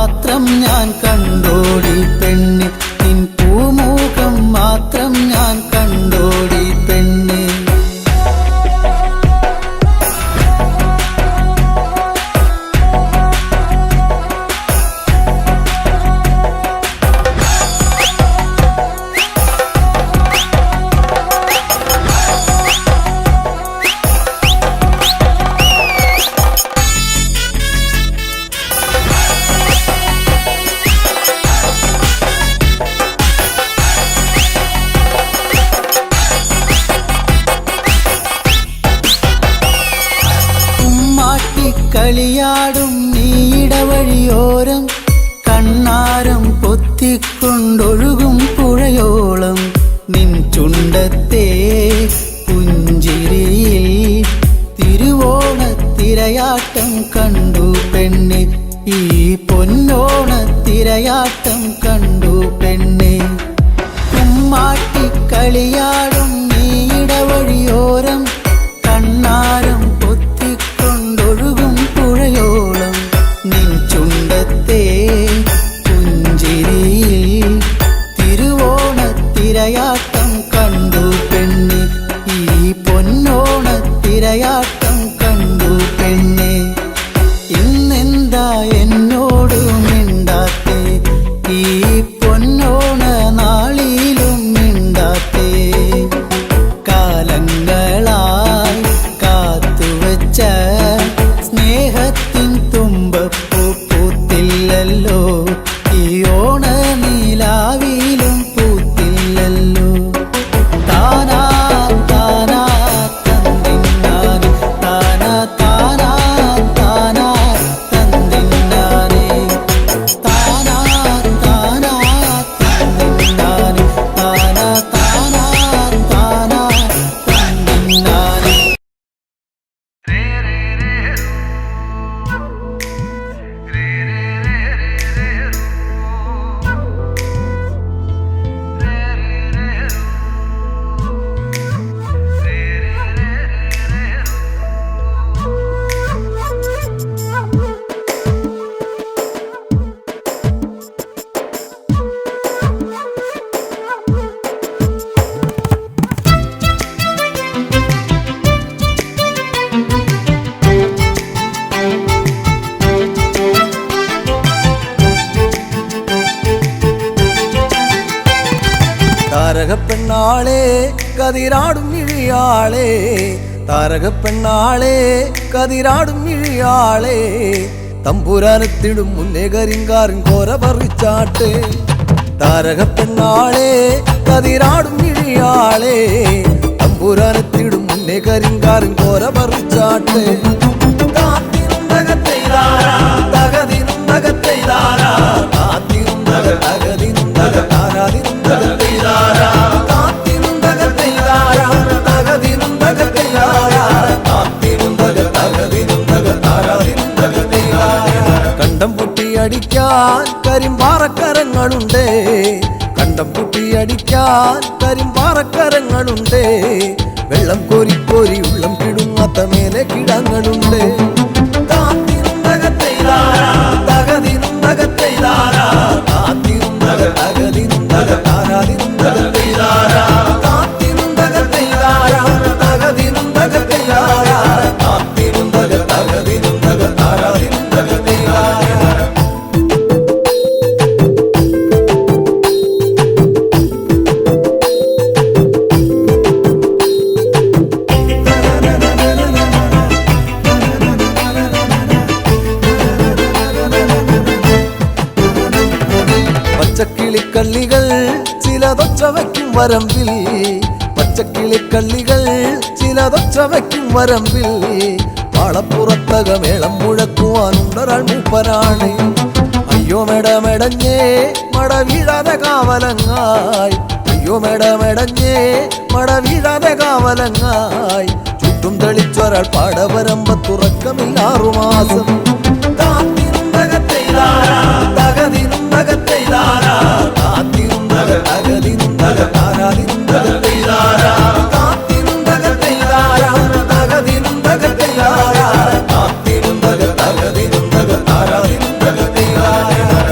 മാത്രം ഞാൻ കണ്ടോടി പെണ്ണെ, നിൻ പൂമുഖം മാത്രം ഞാൻ കണ്ടോടി പെണ്ണെ. കളിയാടും നീടവഴിയോരം കണ്ണാരം പൊത്തിക്കൊണ്ടൊഴുകും പുഴയോളം നിൻ ചുണ്ടത്തെ പുഞ്ചിരിയിൽ തിരുവോണത്തിരയാട്ടം കണ്ടു പെണ്ണെ, ഈ പൊന്നോണത്തിരയാട്ടം കണ്ടു പെണ്ണെ. കുമ്മാട്ടിക്കളിയാടും നീടവഴിയോരം കണ്ണാരം പൊത്തിക്കൊണ്ടൊഴുകും പുഴയോളം നിൻ ചുണ്ടത്തെ പുഞ്ചിരിയിൽ തിരുവോണത്തിരയാട്ടം കണ്ടു പെണ്ണെ, ഈ പൊന്നോണത്തിരയാട്ടം കണ്ടു പെണ്ണെ. ഇന്നെന്താ എന്നോട് മിണ്ടാത്തേ, ഈ പൊന്നോണ നാളിലും മിണ്ടാത്തേ. കാലങ്ങളായി കാത്തുവച്ച സ്നേഹത്തിൻ തുമ്പപ്പൂ പൂത്തില്ലല്ലോ, ഈ ഓണ നിലാവിലും പൂത്തില്ലല്ലോ. താനാ താനാ തന്നിന്നാനെ, താനാ താനാ താനാ തന്നിന്നാനെ, താനാ താനാ തന്നിന്നാനെ, താനാ താനാ താനാ തന്നിന്നാനെ. താരകപ്പെണ്ണാളെ കതിരാടും ഇഴിയാളെ, താരകപ്പെണ്ണാളെ കതിരാടും ഇഴിയാളെ, തമ്പുരാനത്തിടും മുന്നേ കരിങ്കാറിൻ കോര പറിച്ചാട്ടെ. താരകപ്പെണ്ണാളെ കതിരാടും ഇഴിയാളെ, തമ്പുരാനത്തിടും മുന്നേ കരിങ്കാറിൻ കോര പറിച്ചാട്ടെ. കാത്തിനും തകത്തെയ്താരാ തകതിനും തകത്തെയ്താരാ, കാത്തിനും തകതിനും തകതാരാതിനും തകത്തെയ്താരാ, കാത്തിനും തകത്തെയ്താരാ തകതിനും തകത്തെയ്താരാ, കാത്തിനും തകതിനും തകതാരാതിനും തകത്തെയ്താരാ. കണ്ടം പൊട്ടിയടിക്കാൻ കരിമ്പാറക്കരങ്ങളുണ്ട്, കണ്ടം പൊട്ടിയടിക്കാൻ കരിമ്പാറക്കരങ്ങളുണ്ട്, വെള്ളം കോരിക്കോരി ഉള്ളം കിടുങ്ങാത്ത മേലെ കിടങ്ങളുണ്ട്. കാത്തിനും തകത്തെയ്താരാ തകതിനും തകത്തെയ്താരാ, കാത്തിനും തകതിനും തകതാരാതിനും തകത്തെയ്താരാ, കാത്തിനും തകത്തെയ്താരാ തകതിനും തകത്തെയ്താരാ, കാത്തിനും തകതിനും തകതാരാതിനും തകത്തെയ്താരാ. പച്ചക്കിളിക്കള്ളികൾ ചിലതൊച്ച വയ്ക്കും വരമ്പിൽ, പച്ചക്കിളിക്കള്ളികൾ ചിലതൊച്ച വയ്ക്കും വരമ്പിൽ, പാളപ്പുറത്തകമേളം മുഴക്കുവാനുണ്ടൊരാൾ മൂപ്പനാണ്. അയ്യോ മെടമെടഞ്ഞേ മട വീഴാതെ കാവലങ്ങായി, അയ്യോ മെടമെടഞ്ഞേ മട വീഴാതെ കാവലങ്ങായി, ചുറ്റും തെളിച്ചൊരാൾ പാടവരമ്പത്തുറക്കമില്ലാറു മാസം. കാത്തിനും തകത്തെയ്താരാ തകതിനും തകത്തെയ്താരാ, കാത്തിനും തകതിനും തകതാരാതിനും തകത്തെയ്താരാ, കാത്തിനും തകത്തെയ്താരാ തകതിനും തകത്തെയ്താരാ, കാത്തിനും തകതിനും തകതാരാതിനും തകത്തെയ്താരാ.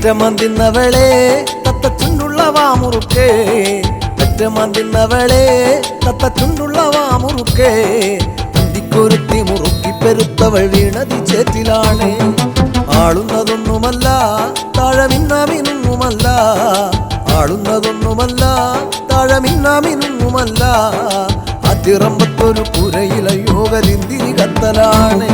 പെറ്റമാൻ തിന്നവളെ തത്തച്ചുണ്ടുള്ള വാമുറുക്കേ പെറ്റമാൻ തിന്നവളെ തത്തച്ചുണ്ടുള്ള വാമുറുക്കേ കുരുത്തി മുറുക്കി പെരുത്തവൾ വീണതി ചേറ്റിലാണ് ആളുന്നതൊന്നുമല്ല താഴമിന്നാമിനുമല്ല ആളുന്നതൊന്നുമല്ല താഴമിന്നാമിനുമല്ല അതിറമ്പത്തൊരു പുരയില യോഗലിന്തിരി കത്തലാണ്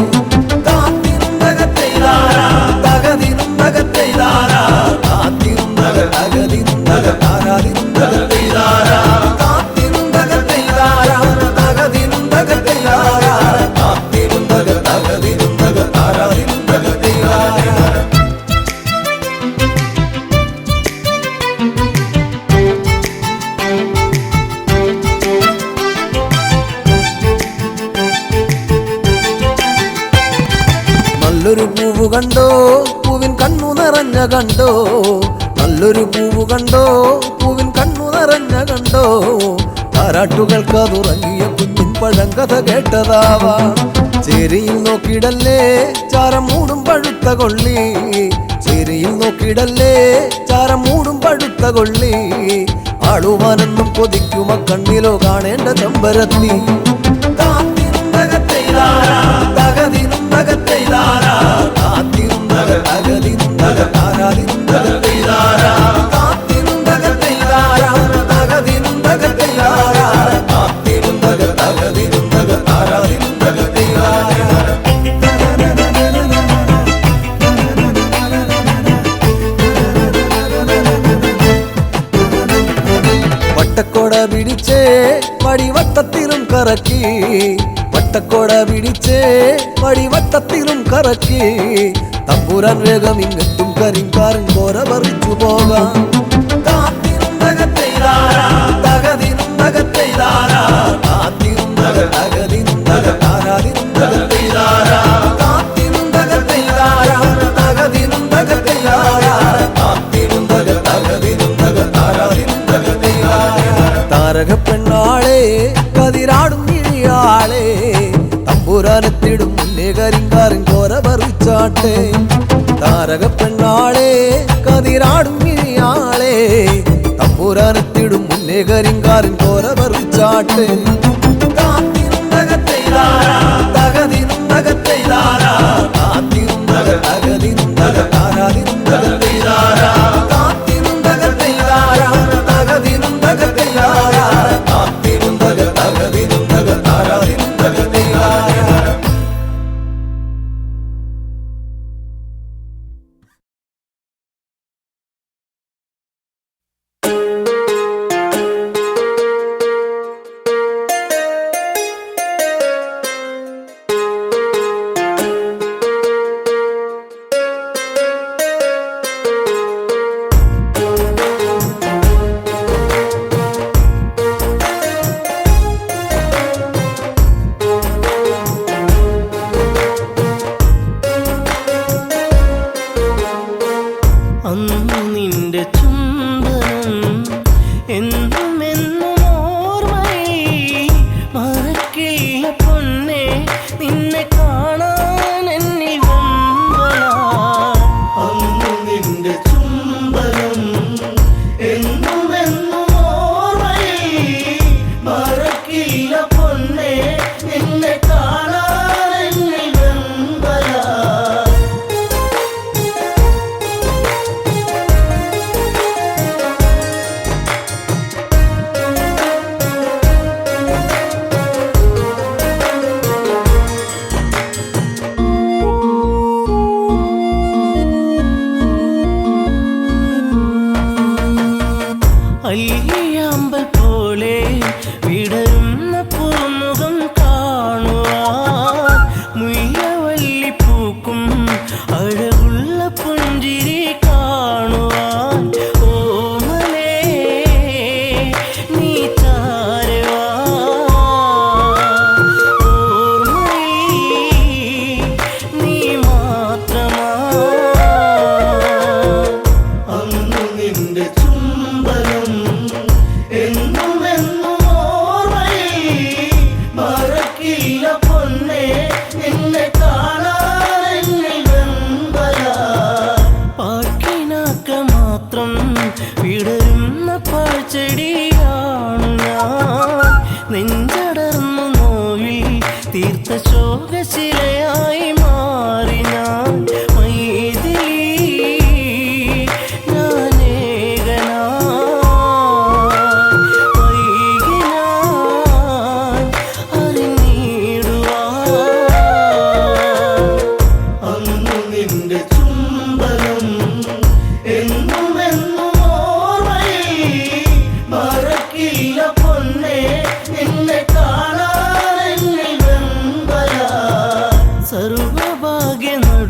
നല്ലൊരു പൂവ് കണ്ടോ പൂവിൻ കണ്ണു നിറഞ്ഞ കണ്ടോ നല്ലൊരു പൂവ് കണ്ടോ പൂവിൻ കണ്ണു നിറഞ്ഞ കണ്ടോ താരാട്ടുകൾക്കതുറങ്ങിയ കുഞ്ഞിൻ പഴങ്കഥ കേട്ടതാവാ ചേരിയിൽ നോക്കിടല്ലേ ചാരം മൂടും പഴുത്ത കൊള്ളി ചേരിയിൽ നോക്കിടല്ലേ ചാരം മൂടും പഴുത്ത കൊള്ളി ആളുവാനെന്നും കൊതിക്കുമ കണ്ണിലോ കാണേണ്ട ചെമ്പരത്തി വട്ടക്കോട പിടിച്ചേ വടിവട്ടത്തിലും കറക്കി വട്ടക്കോട പിടിച്ചേ വടിവട്ടത്തിലും കറക്കി തമ്പുരാൻ വേഗം ഇങ്ങെത്തും കരിങ്കാരൻ കോര പറിച്ചു പോകാം താരകപ്പെണ്ണാളെ കതിരാടും ഇഴിയാളെ തമ്പുരാനെത്തിടും മുന്നേ കരിങ്കാരൻ കോര പറിച്ചാട്ടെ താരകപ്പെണ്ണാളെ കതിരാടും ഇഴിയാളെ തമ്പുരാനെത്തിടും മുന്നേ കരിങ്കാരൻ കോര പറിച്ചാട്ടെ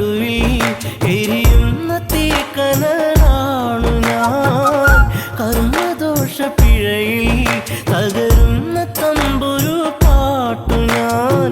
നടുവിൽ എരിയുന്ന തീക്കനലാണു ഞാൻ. കർമ്മദോഷ പിഴയിൽ തകരുന്ന തമ്പുരു പാട്ടു ഞാൻ.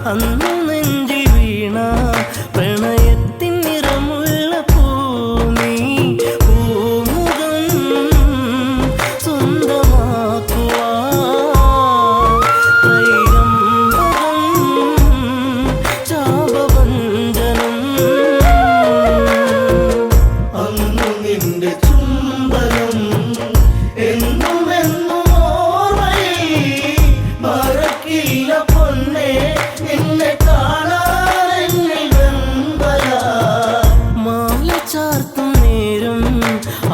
അന്നു നെഞ്ചിൽ വീണ പ്രണയത്തിൻ നിറമുള്ള പൂമി പൂമുഖം സ്വന്തമാക്കുവാൻ ത്രൈരംബകം ചാപവഞ്ചനം. അന്നു നിന്റെ ചുംബനം എന്നും എന്നും ഓർമ്മയിൽ മറക്കില്ല പൊന്നേ. നിന്നെ കാണാനെന്നിൽ വെമ്പല മാല ചാർത്തും നേരം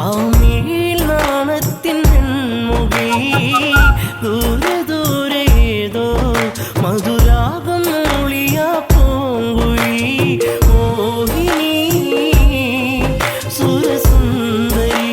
ആ മിഴിയിൽ നാണത്തിൻ വെൺമുഖി. ദൂരെ ദൂരെ ഏതോ മധുരാഗം മൂളിയ പൂങ്കുഴി. മോഹിനി സുരസുന്ദരി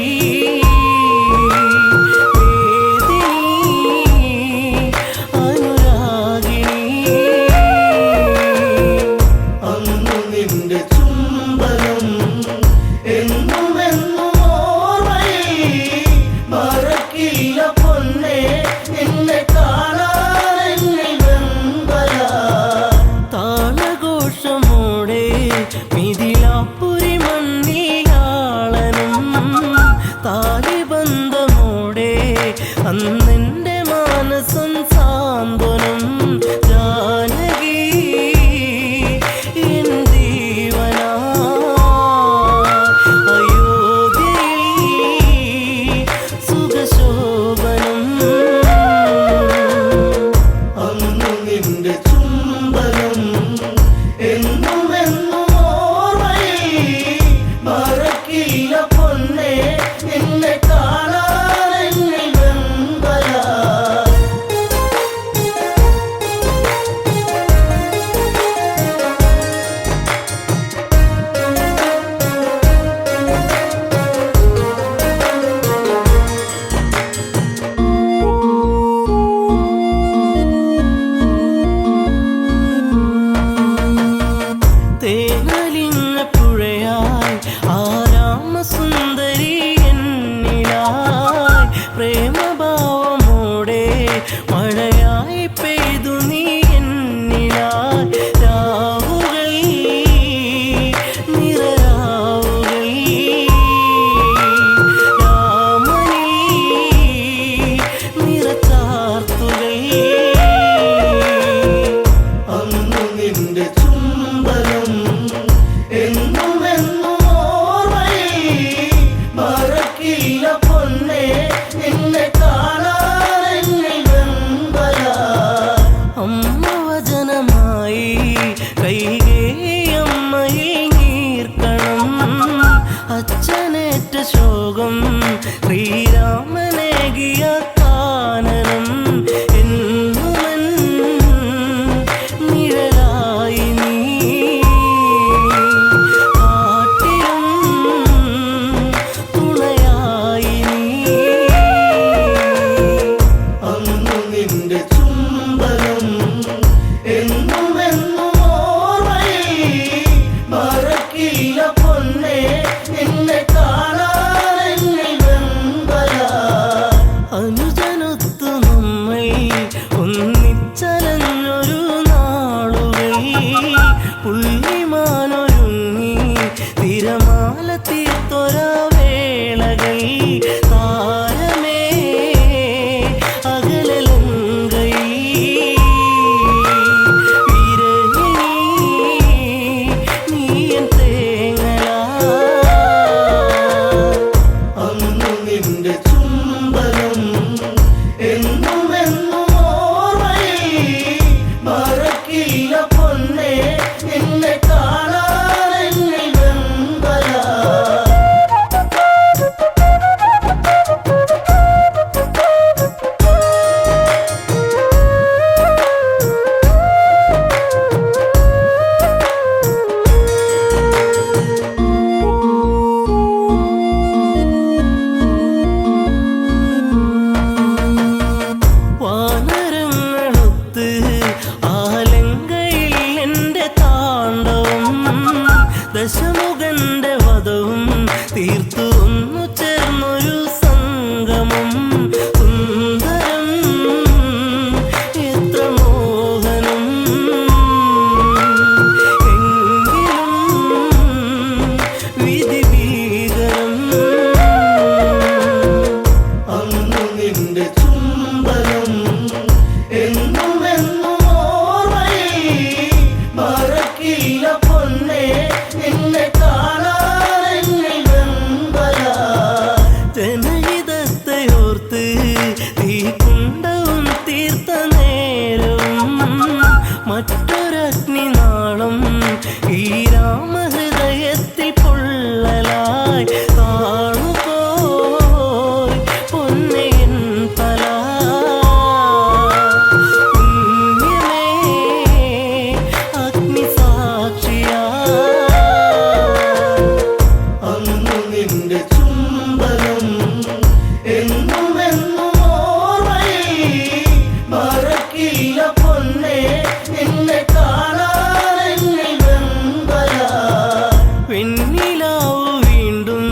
മിഥിലാപ്പുരി മണ്ണിലാളനും താലിബന്ധമോടെ അന്നെൻ്റെ മാനസം സാന്ത്വനം. ജാനകി എൻ ജീവനാ അയോധ്യയിൽ സുഖശോഭനം. അന്നു നിന്റെ ചുംബനം എന്നും മറക്കില്ല പൊന്നേ. നിന്നെ കാണാനെന്നിൽ വെമ്പല തേനലിഞ്ഞ പുഴയായി ആരാമസുന്ദരി എന്നിലായി പ്രേമഭാവമോടെ മഴയായി പെയ്തു നീ എന്നിലായി. രാവുകൾ നിറരാവുകൾ രാമനീ നിറച്ചാർത്തുകൾ. അന്നു നിന്റെ ചുംബനം എന്നും എന്നും ഓർമ്മയിൽ മറക്കില്ല പൊന്നേ. നിന്നെ കാണാനെന്നിൽ വെമ്പല അമ്മ വചനമായി കൈകേയമ്മയിൽ നീർക്കണം. അച്ഛനേറ്റ ശോകം ശ്രീരാമനേകിയ കാനനം. എന്നുമൻ നിഴലായി നീ കാട്ടിലും തുണയായി നീ. അന്നു നിന്റെ ചുംബനം എന്നും എന്നും ഓർമ്മയിൽ മറക്കില്ല പൊന്നേ. നിന്നെ കാണാനെന്നിൽ വെമ്പല ചുംബനം എന്നുമെന്നും ഓർമ്മയിൽ മറക്കില്ല പൊന്നേ നിന്നെ കാണാൻ എന്നിൽ വെമ്പല വാനരങ്ങളൊത്ത് ആലങ്കയിൽ എൻ്റെ താണ്ഡവം ദശമുഖന്റെ വധവും തീർത്തു ഒന്നു ചേർന്നൊരു സംഗമം സുന്ദരം എത്ര മോഹനം എങ്കിലും വിധി ഭീകരം അന്നു നിന്റെ ചുംബനം എന്നുമെന്നും ഓർമ്മയിൽ മറക്കില്ല പൊന്നേ നിന്നെ കാണാൻ എന്നിൽ വെമ്പല ജനഹിതത്തെ ഓർത്ത് തീക്കുണ്ടവും തീർത്ത നേരവും മറ്റൊരഗ്നി നാളം ഈ രാമഹൃദയത്തിൽ പൊള്ളലായി കാണുപോയി പൊന്നയൻ തല പുണ്യമേ അഗ്നിസാക്ഷിയാ അന്നു നിന്റെ ചുംബനം എന്നുമെന്നും ഓർമ്മയിൽ മറക്കില്ല പൊന്നേ നിന്നെ കാണാൻ എന്നിൽ വെമ്പല വെണ്ണിലാവു വീണ്ടും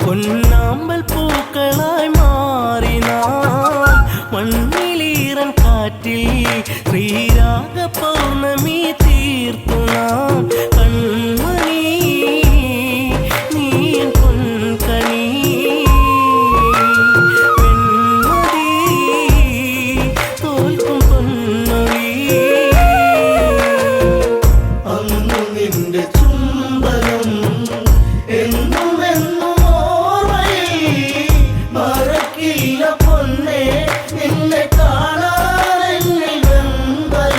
പൊന്നാമ്പൽ പൂക്കളായി മാറിനാൻ മണ്ണിലീറൻ കാറ്റിൽ ശ്രീരാഗ പൗർണമി തീർത്തു നാം കൺമണി നീ പൊൻകണി വെൺമതി തോൽക്കും പൊന്നൊളി അന്നു നിന്റെ ചുംബനം എന്നുമെന്നും ഓർമ്മയിൽ മറക്കില്ല പൊന്നേ നിന്നെ കാണാൻ എന്നിൽ വെമ്പല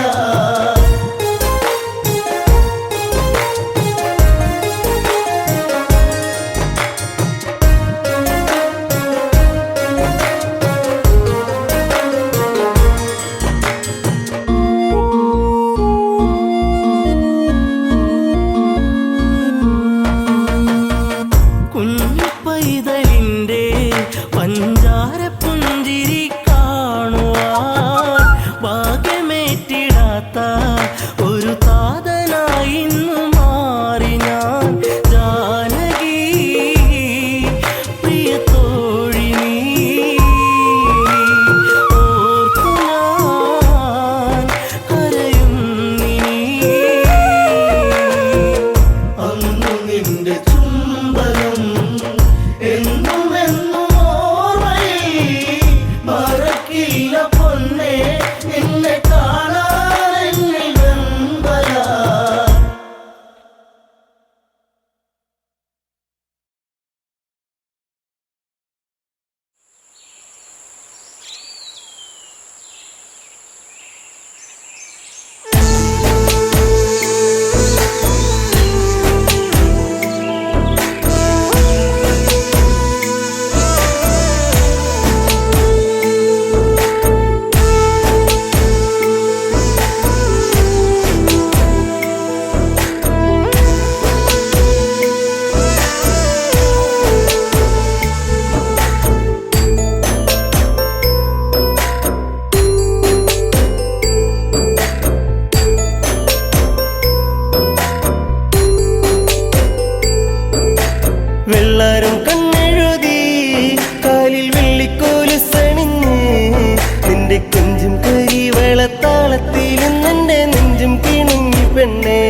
കുഞ്ഞു പൈതലിൻ്റെ പഞ്ചാര പുഞ്ചിരി കാണുവാൻ ഭാഗ്യമേറ്റിടാത്ത ഒരു താതനായി ഇന്നു മാറി ഞാൻ ജാനകി പ്രിയ തോഴി നീ ഓർത്തു ഞാൻ കരയുന്നിനി അന്നു നിന്റെ ചുംബനം എന്നുമെന്നും ഓർമ്മയിൽ മറക്കില്ല പൊന്നേ നിന്നെ കാണാൻ എന്നിൽ വെമ്പല വെള്ളാരം കണ്ണെഴുതി കാലിൽ വെള്ളിക്കോലുസണിഞ്ഞ് നിന്റെ കൊഞ്ചും കരി വെളത്താളത്തിൽ നിന്റെ നെഞ്ചും കിണുങ്ങി പെണ്ണേ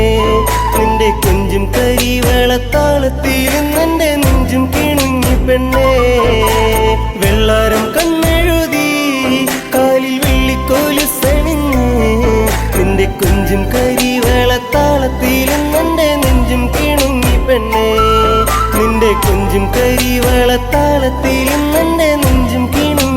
നിന്റെ കൊഞ്ചും കരി വെളത്താളത്തിൽ നിന്റെ നെഞ്ചും കിണുങ്ങി പെണ്ണേ വെള്ളാരം കണ്ണെഴുതി കാലിൽ വെള്ളിക്കോലുസണിഞ്ഞ് നിന്റെ കൊഞ്ചും കരി വെളത്താളത്തിൽ നിന്റെ നെഞ്ചും കിണുങ്ങി പെണ്ണേ നിന്റെ കൊഞ്ചും കരി വെളത്താളത്തിൽ നിന്റെ നെഞ്ചും കിണുങ്ങി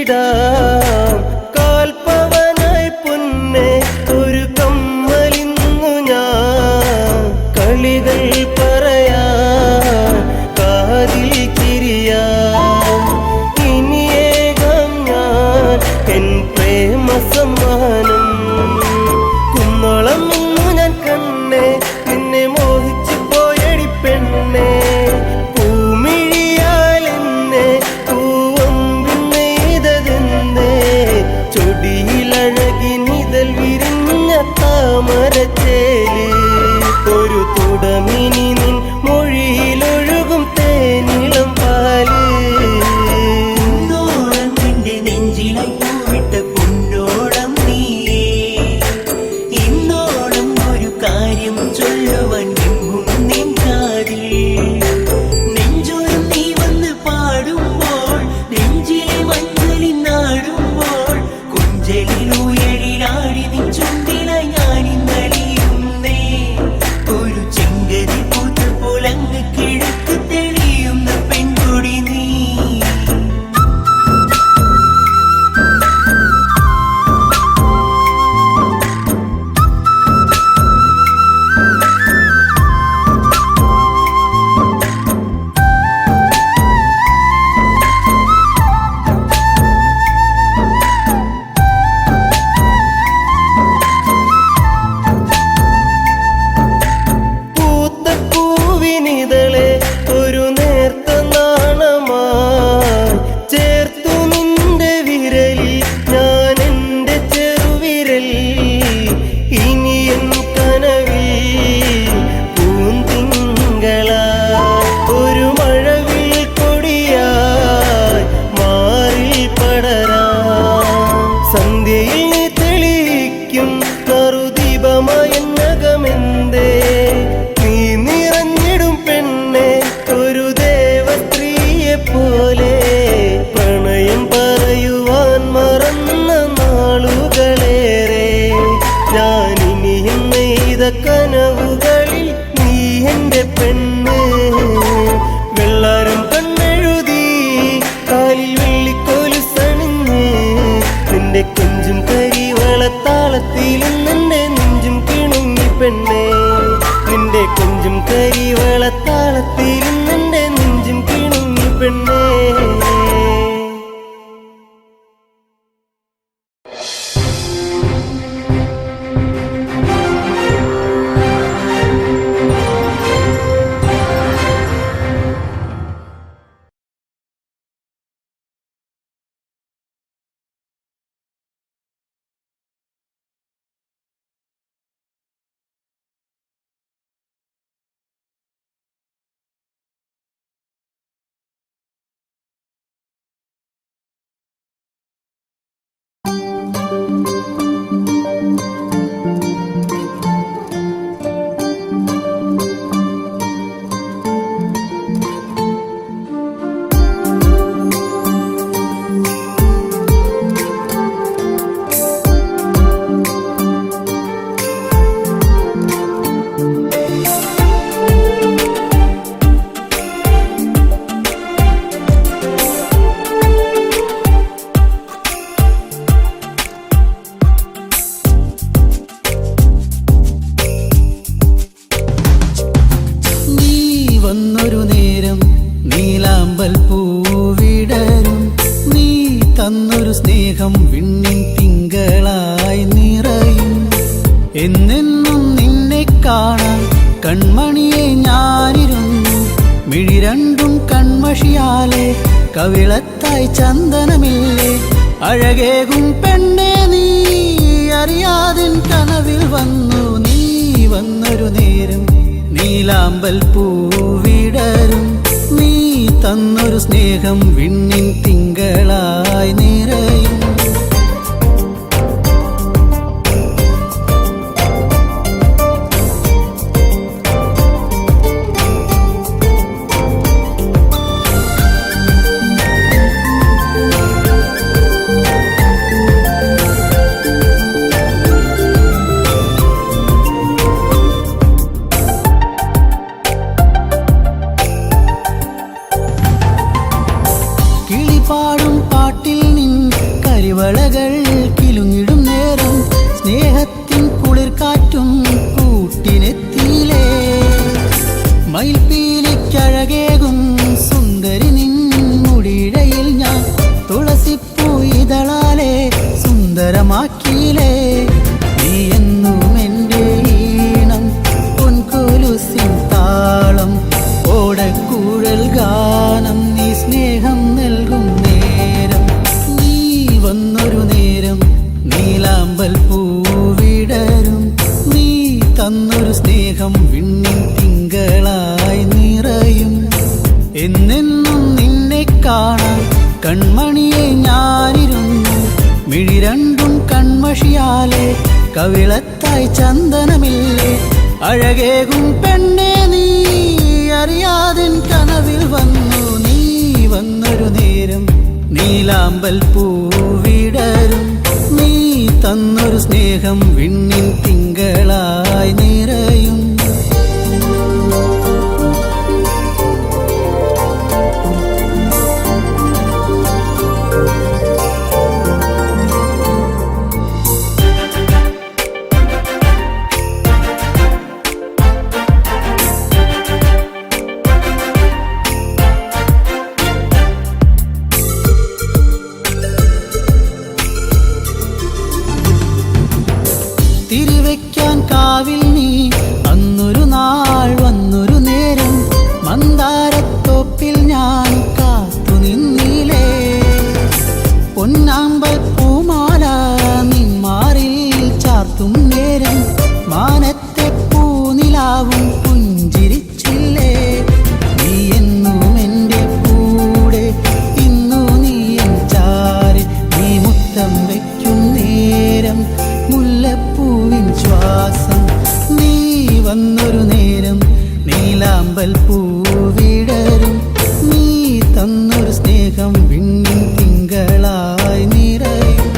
ചൊല്ലിടാം കാൽപ്പവനായി പൊന്നെ ഒരു കമ്മലിന്നു ഞാൻ കളികൾ പറയാ കാതിൽ ചിരിയാ ഇനിയേകാം ഞാൻ എൻ പ്രേമ സമ്മാനം കുന്നോളം ഇന്നു ഞാൻ കണ്ണേ നിന്നെ മോഹിച്ചു പോയടി പെണ്ണേ പൂമിഴിയാൽ എന്നെ പൂവമ്പിന്നെയ്തതെന്നേ ചൊടിയിലഴകി നിതൽ വിരിഞ്ഞ താമരച്ചേല് ഒരു തുടമിനി നിൻ മൊഴിയിലൊഴുകും തേനിളം പാല് നിന്റെ നെഞ്ചിലായി പൂവിട്ട പൊന്നോളം നീയേ ഇന്നോളം ഒരു കാര്യം ചൊല്ലുവാൻ എങ്ങും നിൻ കാതിൽ നെഞ്ചോരം നീ വന്ന് പാടുമ്പോൾ നെഞ്ചിലെ മഞ്ഞളി നാടുമ്പോൾ കുഞ്ചലിൽ ഉയരിലാടി നിൻ ചുണ്ടിലായി ഞാനിന്നലിയുന്നേ ഒരു ചെങ്കതി പൂത്ത പോലങ്ങ് കിഴക്ക് തെളിയുന്ന പെൺകൊടി നീ പൂത്ത പൂവിനിതളെ ഒരു നേർത്ത നാണമായി ചേർത്തു നിന്റെ വിരലിൽ ഞാൻ എൻ്റെ ചെറുവിരൽ ഇനി എൻ കനവിൽ പൂന്തിങ്കളായി ഒരു മഴവിൽ കൊടിയായി മാറിൽ പടരാം സന്ധ്യയിൽ നീ തെളിയിക്കും നറുദീപമായെന്നകമെന്തേ നീ നിറഞ്ഞിടും പെണ്ണെ ഒരു ദേവസ്ത്രീയെ പോലെ പ്രണയം പറയുവാൻ മറന്ന നാളുകളേറെ ഞാനിനിയും നെയ്ത കനവുകളിൽ നീ എൻ്റെ പെണ്ണ് വെള്ളാരം കണ്ണെഴുതി കാലിൽ വെള്ളിക്കോലുസണിഞ്ഞ് നിന്റെ കൊഞ്ചും കരിവളത്താളത്തിലും നിന്റെ നെഞ്ചും കിണുങ്ങി പെണ്ണേ നിന്റെ കൊഞ്ചും കരിവളത്താളത്തിലും നിന്റെ നെഞ്ചും കിണുങ്ങി പെണ്ണേ സ്നേഹം വിണ്ണിൻ തിങ്കളായി നിറയും. എന്നെന്നും നിന്നെ കാണാൻ കൺമണിയെ ഞാനിരുന്നു. മിഴി രണ്ടും കൺമഷിയാലെ കവിളത്തായി ചന്ദനമില്ലേ. അഴകേകും പെണ്ണെ നീ അറിയാതിൻ കനവിൽ വന്നു. നീ വന്നൊരു നേരം നീലാമ്പൽ പൂവിടരും. നീ തന്നൊരു സ്നേഹം വിണ്ണിൻ തിങ്കളായി നിറയും. കൺമണിയെ ഞാനിരുന്നു മിഴി രണ്ടും കൺമഷിയാലെ കവിളത്തായി ചന്ദനമില്ലേ അഴകേകും പെണ്ണെ നീ അറിയാതെ കനവിൽ വന്നു നീ വന്നൊരു നേരം നീലാമ്പൽ പൂവിടരും നീ തന്നൊരു സ്നേഹം വിണ്ണിൻ തിങ്കളായി നിറയും തിരിവെക്കാൻ കാവിൽ നീ അന്നൊരു നാൾ വന്നൊരു നേരം മന്ദാരത്തോപ്പിൽ ഞാൻ കാത്തു നിന്നിലേ പൊന്നാമ്പൽ പൂമാല നിന്മാറിൽ ചാർത്തും നേരം മാനത്തെ പൂനിലാവും പുഞ്ചിരിച്ചില്ലേ നീ എന്നും എൻ്റെ കൂടെ ഇന്നു നീ എൻ ചാരി നീ മുത്തം വയ്ക്കും നേരം മുല്ലപ്പൂവിൻ ശ്വാസം നീ വന്നൊരു നേരം നീലാമ്പൽ പൂവിടരും നീ തന്നൊരു സ്നേഹം വിണ്ണിൻ തിങ്കളായി നിറയും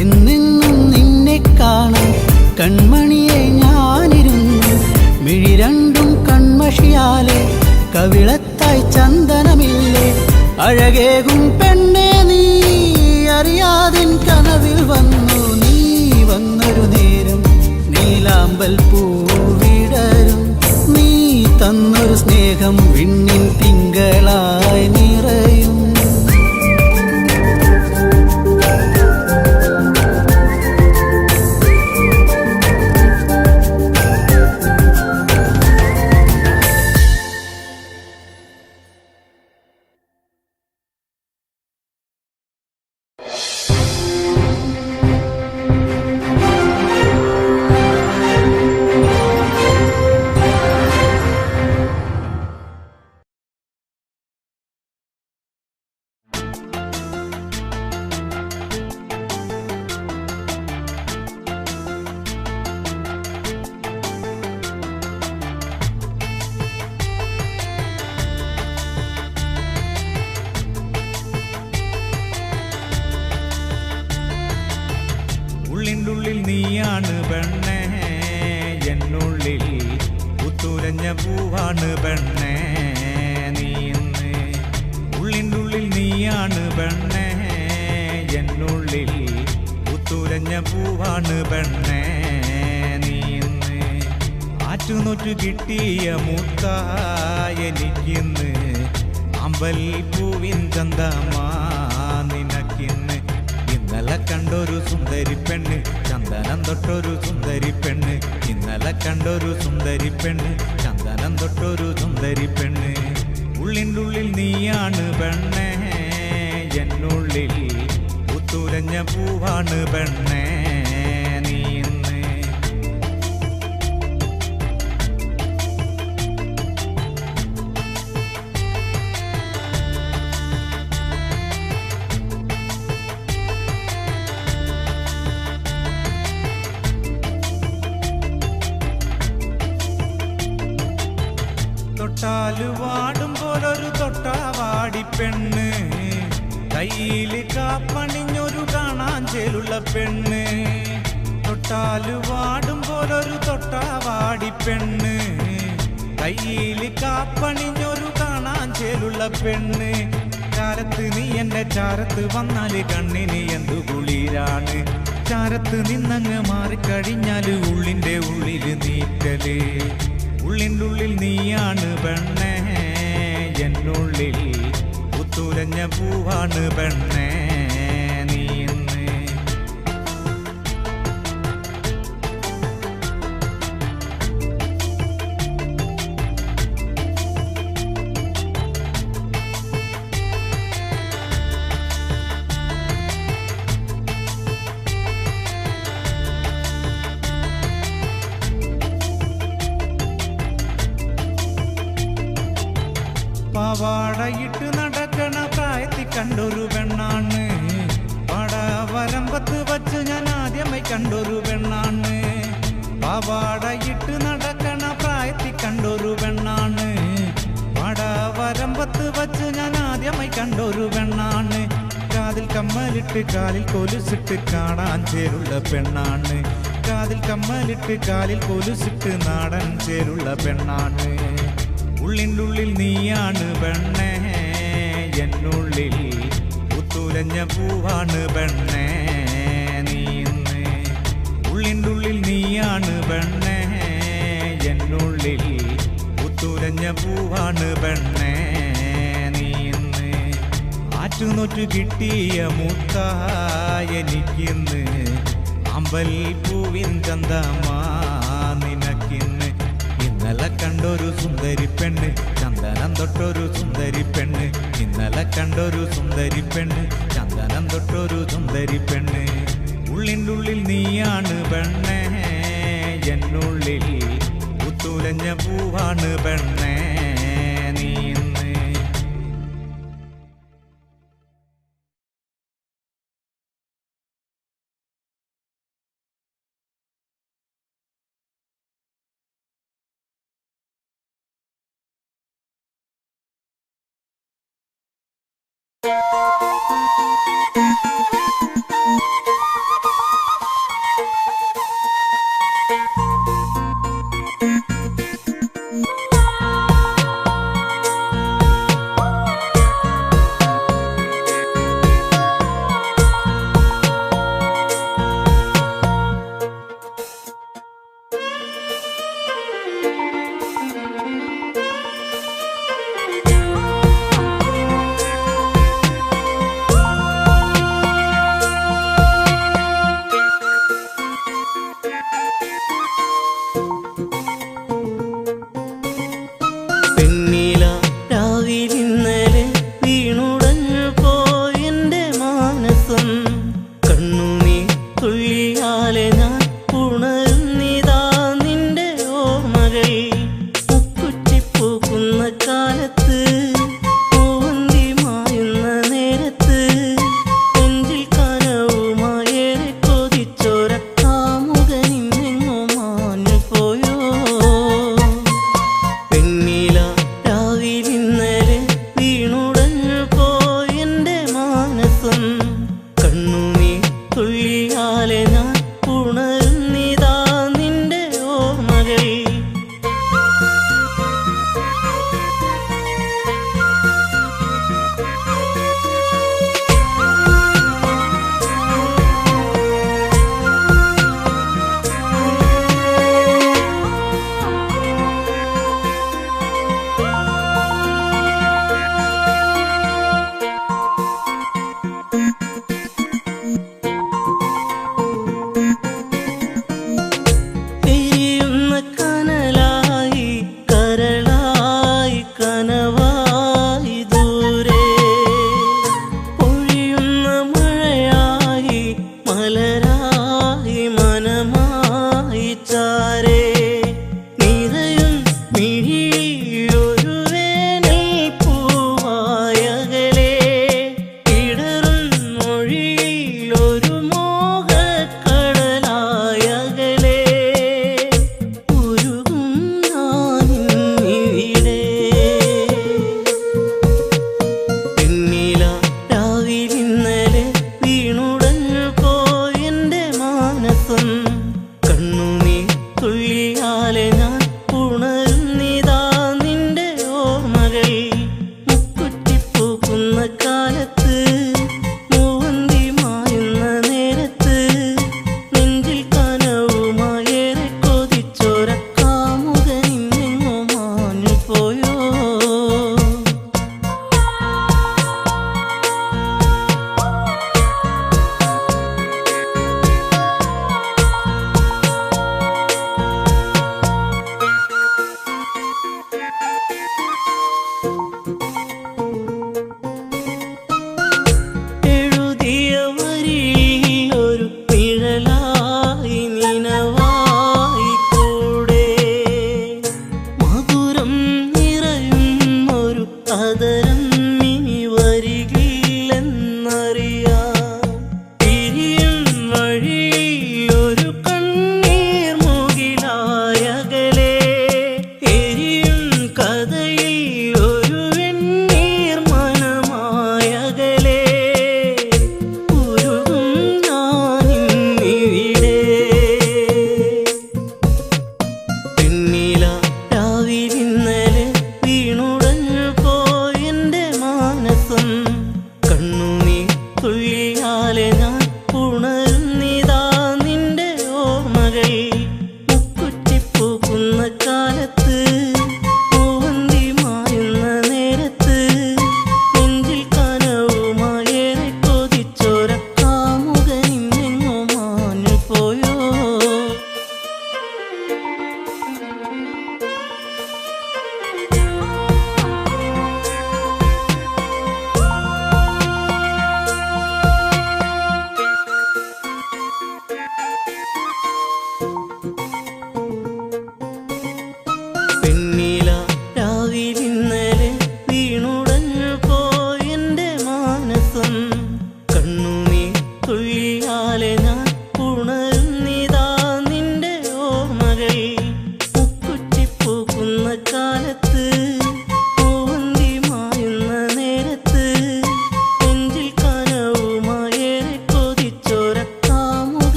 എന്നെന്നും നിന്നെ കാണാൻ കൺമണിയെ ഞാനിരുന്നു മിഴി രണ്ടും കൺമഷിയാലെ കവിളത്തായി ചന്ദനമില്ലേ അഴകേകും പെണ്ണെ നീ അറിയാതെ കനവിൽ വന്നു നീ വന്നൊരു നേരം നീലാമ്പൽ പൂവിടരും നീ തന്നൊരു സ്നേഹം വിണ്ണിൻ തിങ്കളായി നിറയും ഉള്ളിനുള്ളിൽ നീയാണ് പെണ്ണേ എന്നുള്ളിൽ പുത്തുലഞ്ഞ പൂവാണ് പെണ്ണേ നീ ഇന്ന് ഉള്ളിനുള്ളിൽ നീയാണ് പെണ്ണേ എന്നുള്ളിൽ പുത്തുലഞ്ഞ പൂവാണ് പെണ്ണേ നീ ഇന്ന് ആറ്റുനൊറ്റു കിട്ടിയ മുത്തായ എനിക്കിന്ന് അമ്പൽ പൂവിൻ ചന്തമാ നിനക്കിന്ന് ഇന്നലെ കണ്ടൊരു സുന്ദരി പെണ്ണ് ചന്ദനം തൊട്ടൊരു സുന്ദരി പെണ്ണ് ഇന്നലെ കണ്ടൊരു സുന്ദരി പെണ്ണ് ചന്ദനം തൊട്ടൊരു സുന്ദരി പെണ്ണ് ഉള്ളിനുള്ളിൽ നീയാണ് പെണ്ണേ എന്നുള്ളിൽ പുത്തുലഞ്ഞ പൂവാണ് പെണ്ണേ നീ ഇന്ന് തൊട്ടാല് വാടും പോലൊരു തൊട്ടാവാടി പെണ്ണ് കയ്യില് കാപ്പണിഞ്ഞൊരു കാണാൻ ചേലുള്ള പെണ്ണ് തൊട്ടാല് വാടും പോലൊരു തൊട്ടാവാടി പെണ്ണ് കയ്യില് കാപ്പണിഞ്ഞൊരു കാണാൻ ചേലുള്ള പെണ്ണ് ചാരത്ത് നീ എന്റെ ചാരത്ത് വന്നാല് കണ്ണിന് എന്തു കുളിരാണ് ചാരത്ത് നിന്നങ്ങ് മാറിക്കഴിഞ്ഞാല് ഉള്ളിന്റെ ഉള്ളില് നീറ്റല് ഉള്ളിൻ്റെ ഉള്ളിൽ നീയാണ് പെണ്ണേ എന്നുള്ളിൽ പുത്തുലഞ്ഞ പൂവാണ് പെണ്ണേ നീ ഇന്ന് പാവാടയിട്ട് നടക്കണ പ്രായത്തിൽ കണ്ടൊരു പെണ്ണ പെണ്ണാണ്. പടവരമ്പത്ത് വച്ച് ഞാൻ ആദ്യമായി കണ്ടൊരു പെണ്ണാണ്. പാവാടയിട്ട് നടക്കണ പ്രായത്തിൽ കണ്ടൊരു പെണ്ണാണ്. പടവരമ്പത്ത് വച്ച് ഞാൻ ആദ്യമായി കണ്ടൊരു പെണ്ണാണ്. കാതിൽ കമ്മലിട്ട് കാലിൽ കൊലുസിട്ട് കാണാൻ ചേരുള്ള പെണ്ണാണ്. കാതിൽ കമ്മലിട്ട് കാലിൽ കൊലുസിട്ട് നാടൻ ചേരുള്ള പെണ്ണാണ്. ഉള്ളിൻ്റെ ഉള്ളിൽ നീയാണ് പെണ്ണേ, എന്നുള്ളിൽ പുത്തുലഞ്ഞ പൂവാണ് പെണ്ണേ നീന്ന്. ഉള്ളിൻ്റെ ഉള്ളിൽ നീയാണ് പെണ്ണേ, എന്നുള്ളിൽ പുത്തുലഞ്ഞ പൂവാണ് പെണ്ണേ നീന്ന്. ആറ്റുനൊറ്റു കിട്ടിയ മുത്തായ എനിക്കിന്ന് അമ്പൽ പൂവിൻ ചന്തമാ നിനക്കിന്ന്. ഇന്നലെ കണ്ടൊരു സുന്ദരി പെണ്ണ്, ചന്ദനം തൊട്ടൊരു സുന്ദരി പെണ്ണ്. ഇന്നലെ കണ്ടൊരു സുന്ദരി പെണ്ണ്, ചന്ദനം തൊട്ടൊരു സുന്ദരി പെണ്ണ്. ഉള്ളിൻ്റെ ഉള്ളിൽ നീയാണ് പെണ്ണേ, എന്നുള്ളിൽ പുത്തുലഞ്ഞ പൂവാണ് പെണ്ണേ നീന്ന്.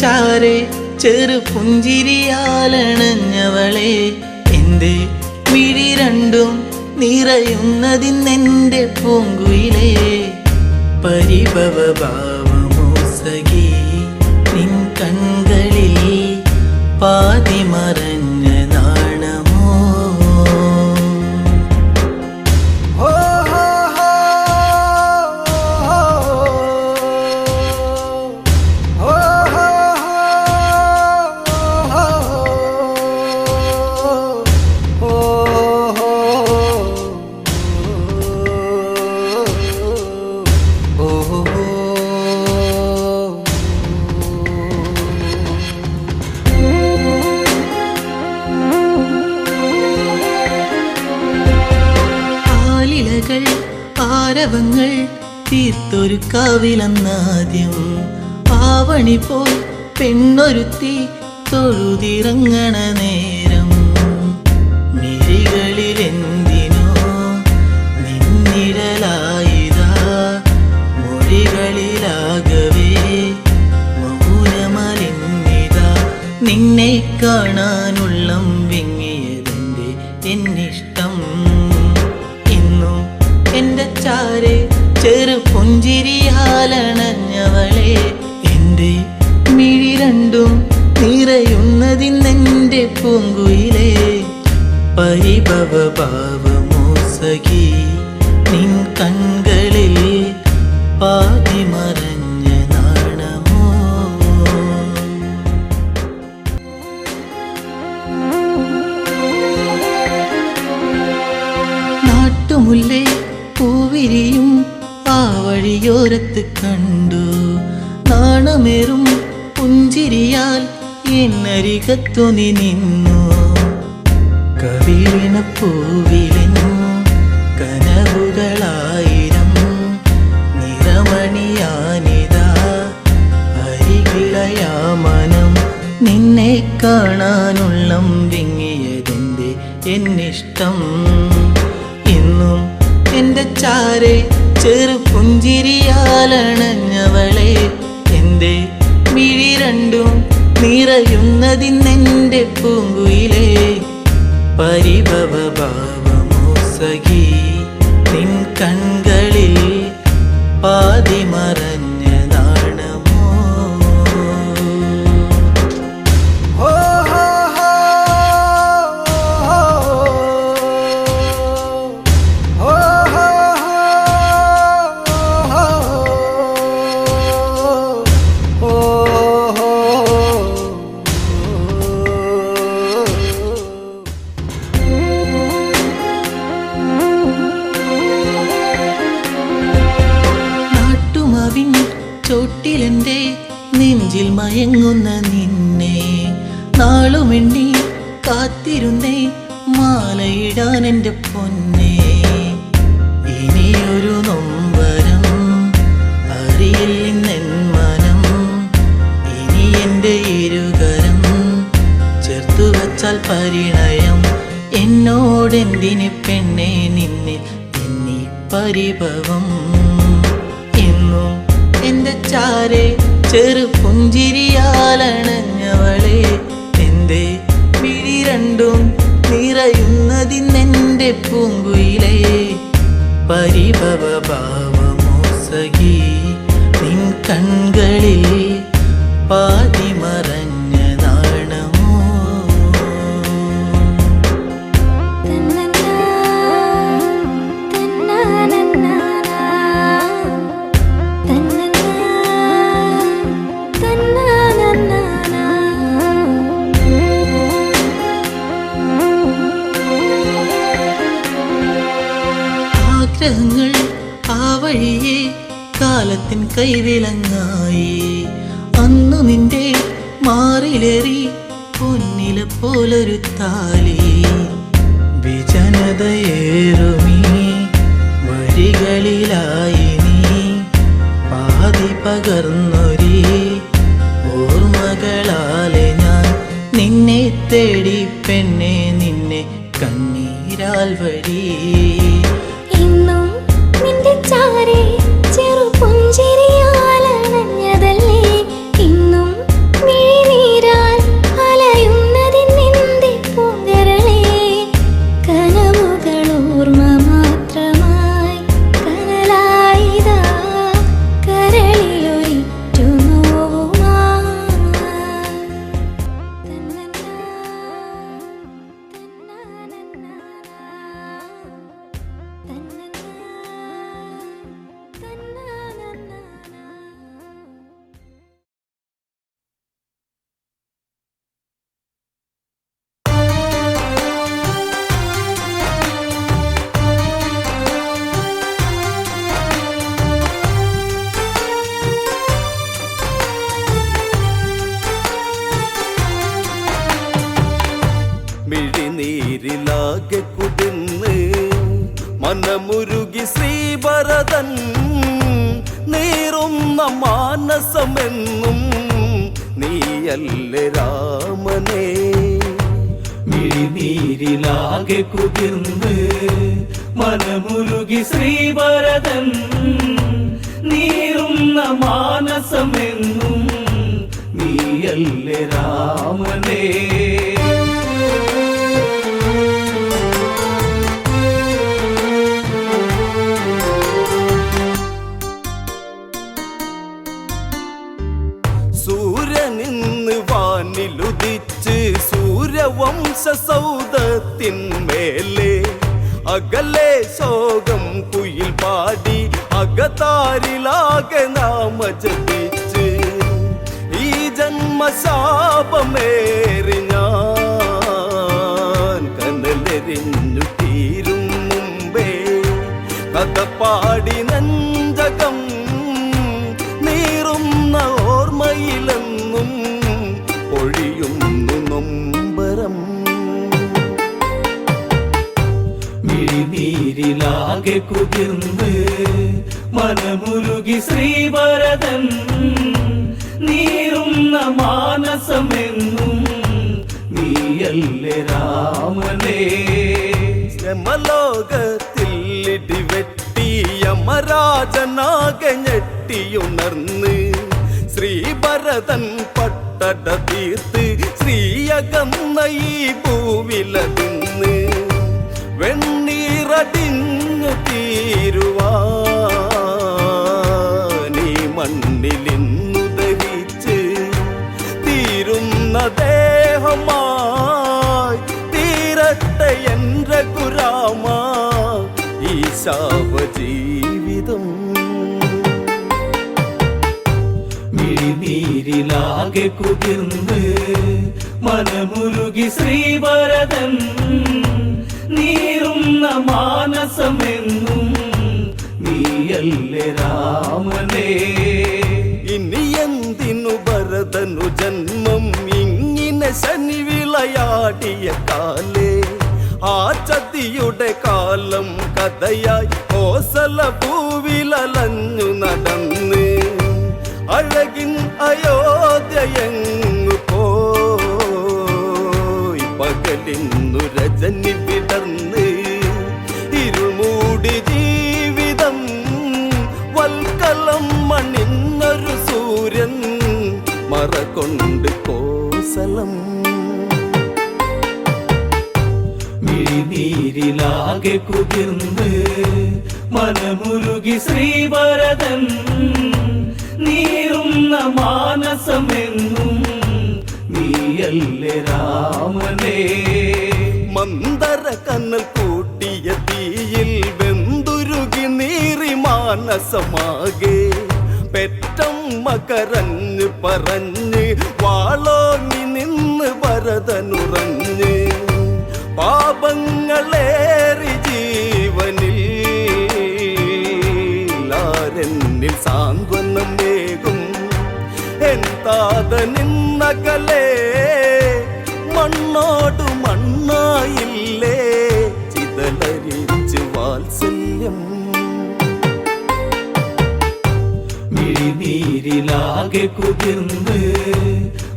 ചാരെ ചെറു പുഞ്ചിരിയാലണഞ്ഞവളെ എൻ്റെ മിഴി രണ്ടും നിറയുന്നതിന്നെൻ്റെ പൂങ്കുയിലേ പരിഭവ ഭാവമോ സഖി നിൻ കൺകളിൽ പാതി മറഞ്ഞ നാണമോ ആരവങ്ങൾ തീർത്തൊരു കാവിലെന്നാദ്യം ആവണി പോൽ പെണ്ണൊരുത്തി തൊഴുതിറങ്ങണ നേരം മിഴികളിലെന്തിനോ നിന്നിഴലായിതാ മൊഴികളിലാകവേ മൗനമലിന്നിതാ നിന്നെ കാണാനുള്ളം വിങ്ങിയതെന്റെ എന്നിഷ്ടം എൻ്റെ ചാരെ ചെറു പുഞ്ചിരിയാലണഞ്ഞവളെ എൻ്റെ മിഴി രണ്ടും നിറയുന്നതിന്നെൻ്റെ പൂങ്കുയിലേ പരിഭവ ഭാവമോ സഖി നിൻ കൺകളിൽ പാതി മറഞ്ഞ നാണമോ നാട്ടുമുല്ലേ പൂവിരിയും ആ വഴിയോരത്ത് കണ്ടു നാണമേറും പുഞ്ചിരിയാൽ എന്നരികത്തു നീ നിന്നു കവിളിന പൂവിലിനു കനവുകളായിരം നിറമണിയാനിതാ അരികിളയാ മനം നിന്നെ കാണാനുള്ളം വിങ്ങിയതെന്റെ എന്നിഷ്ടം ഇന്നും എൻ്റെ ചാരെ ചെറു പുഞ്ചിരിയാലണഞ്ഞവളെ എൻ്റെ മിഴി രണ്ടും നിറയുന്നതിന്നെൻ്റെ പൂങ്കുയിലേ പരിഭവ ഭാവമോ സഖി നിൻ കൺകളിൽ പാതി മറഞ്ഞ നാണമോ ചോട്ടിലെൻ്റെ നെഞ്ചിൽ മയങ്ങുന്ന നിന്നെ നാളുമെണ്ണി കാത്തിരുന്നേ മാലയിടാൻ എൻ്റെ പൊന്നെ ഇനിയൊരു നൊമ്പരം അറിയില്ലെന്നെൻ മനം ഇനി എൻ്റെ ഇരുകരം ചേർത്തു വച്ചാൽ പരിണയം എന്നോടെന്തിന് പെണ്ണെ നിന്നിൽ എന്നീ പരിഭവം എന്നും എൻ്റെ ചാരെ ചെറു പുഞ്ചിരിയാലണഞ്ഞവളെ എൻ്റെ മിഴി രണ്ടും നിറയുന്നതിന്നെൻ്റെ പൂങ്കുയിലേ പരിഭവ ഭാവമോ സഖി നിൻ കൺകളിൽ പാതി മറഞ്ഞ നാണമോ ആഗ്രഹങ്ങൾ ആ വഴിയെ കാലത്തിൻ കൈവിലങ്ങായി അന്നു നിന്റെ മാറിലേറി പൊന്നില പോലൊരു താലി വിജനതയേറുമീ വഴികളിലായി നീ പാതി പകർന്നൊരി ഓർമ്മകളാലെ ഞാൻ നിന്നെ തേടി പെണ്ണെ നിന്നെ കണ്ണീരാൽ വഴി ഇന്നും നിന്റെ ചാരെ ചെറു പുഞ്ചിരിയാലണഞ്ഞതല്ലേ ഇന്നും മാനസമെന്നും നീയല്ലേ രാമനേ. മിഴിനീരിലാകെ കുതിർന്ന് മനമുരുകി ശ്രീഭരതൻ നീറുന്ന മാനസമെന്നും നീയല്ലേ രാമനേ. സൂര്യനിന്ന് വാനിലുദിച്ച് സൂര്യവംശ സൗധത്തിന്മേലെ അകലെ ശോകം കുയിൽ പാടി അകതാരിലാകെ നാമ ജപിച്ച് ഈ ജന്മശാപമേറി ഞാൻ കനലെറിഞ്ഞു തീരും മുമ്പേ കഥ പാടി നെഞ്ചകം നീറുന്ന ഓർമ്മയിലെന്നും ഒഴിയുന്നു നൊമ്പരം. മിഴിനീരിലാകെ കുതിർന്ന് മനമുരുകി ശ്രീഭരതൻ നീറുന്ന മാനസമെന്നും നീയല്ലേ രാമനേ. ശ്രമലോകത്തിൽ ഇടിവെട്ടി യമരാജനാകെ ഞെട്ടിയുണർന്ന് ശ്രീഭരതൻ പട്ടട തീർത്ത് ശ്രീയകന്ന ഈ ഭൂവിലതിന്ന് വെണ്ണീറടിഞ്ഞു തീരുവാനീ മണ്ണിലിന്നു ദഹിച്ച് തീരുന്ന ദേഹമായി തീരട്ടെ എൻ രഘുരാമ ഈ ശാപജീവിതം. മിഴിനീരിലാകെ കുതിർന്ന് മനമുരുകി ശ്രീഭരതൻ നീറുന്ന മാനസമെന്നും നീയല്ലേ രാമനേ. ഇനി എന്തിനു ഭരതനു ജന്മം ഇങ്ങനെ ശനി വിളയാടിയ കാലേ ആ ചതിയുടെ കാലം കഥയായി കോസല ഭൂവിലലഞ്ഞു നടന്ന് അഴകിൻ അയോധ്യയങ്ങു പോയി പകലിന്നു രജനി വിടർന്ന് ഇരുമൂടി ജീവിതം വൽക്കലം മണിന്നൊരു സൂര്യൻ മറകൊണ്ട് കോസലം. മിഴിനീരിലാകെ കുതിർന്ന് മനമുരുകി ശ്രീഭരതൻ നീറുന്ന മാനസമെന്നും നീയല്ലേ രാമനേ. മന്ദര കണ്ണൽ കൂട്ടിയ തീയിൽ വെന്തുരുകി നീറി മാനസമാകെ പെറ്റമ്മ കരഞ്ഞ് പറഞ്ഞ് വാളോങ്ങി നിന്ന് ഭരതനുറഞ്ഞ് പാപങ്ങളേറി ജീവനിൽ ആരെന്നിൽ സാന്ത്വനമേകും എൻ താതനിന്നകലേ മണ്ണോടു മണ്ണായില്ലേ ചിതലരിച്ച് വാത്സല്യം. മിഴിനീരിലാകെ കുതിർന്ന്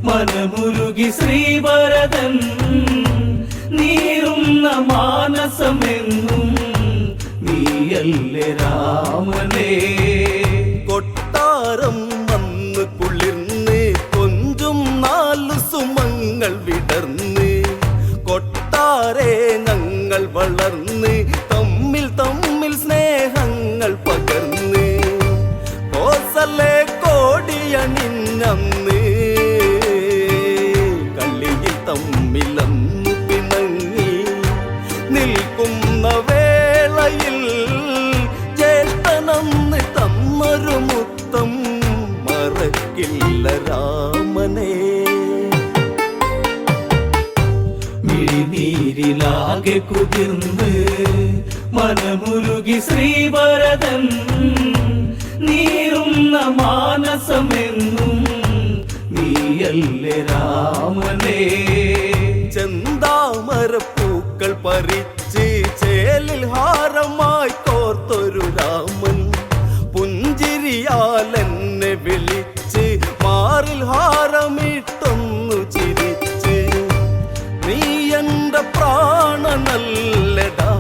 മനമുരുകി ശ്രീഭരതൻ നീറുന്ന മാനസമെന്നും നീയല്ലേ രാമനേ. കൊട്ടാരം വന്ന് കുളിർന്ന് കൊഞ്ചും നാലു സുമങ്ങൾ വിടർന്ന് കൊട്ടാരെ ഞങ്ങൾ വളർന്ന് തമ്മിൽ തമ്മിൽ സ്നേഹങ്ങൾ പകർന്ന് കോസലെ കോടിയണിഞ്ഞന്ന് കളിയിൽ തമ്മിലന്നു പിണങ്ങി നിൽക്കുന്ന വേളയിൽ ജ്യേഷ്ഠനന്ന് തന്നൊരു മുത്തം മറക്കില്ല രാമനേ. മിഴിനീരിലാകെ കുതിർന്ന് മനമുരുകി ശ്രീഭരതൻ നീറുന്ന മാനസമെന്നും നീയല്ലേ രാമനേ. ചെന്താമരപ്പൂക്കൾ പറിച്ച് ചേലിൽ ഹാരമായി കോർത്തൊരു രാമൻ പുഞ്ചിരിയാൽ എന്നെ വിളിച്ച് പുൽഹാരമിട്ടൊന്നു ചിരിച്ച് നീ എൻ്റെ പ്രാണനല്ലടാ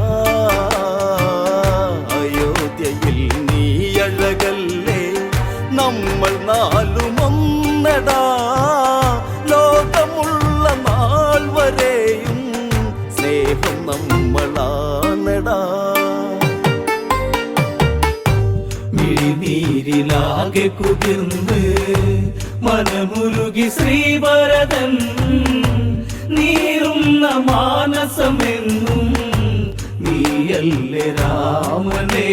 അയോധ്യയിൽ നീ അഴകല്ലേ നമ്മൾ നാലുമൊന്നടാ ലോകമുള്ള നാൾ വരെയും സ്നേഹം നമ്മളാണടാ മിഴിനീരിലാകെ കുതിർന്ന് മനമുരുകി ശ്രീഭരതൻ നീറുന്ന മാനസമെന്നും നീയല്ലേ രാമനേ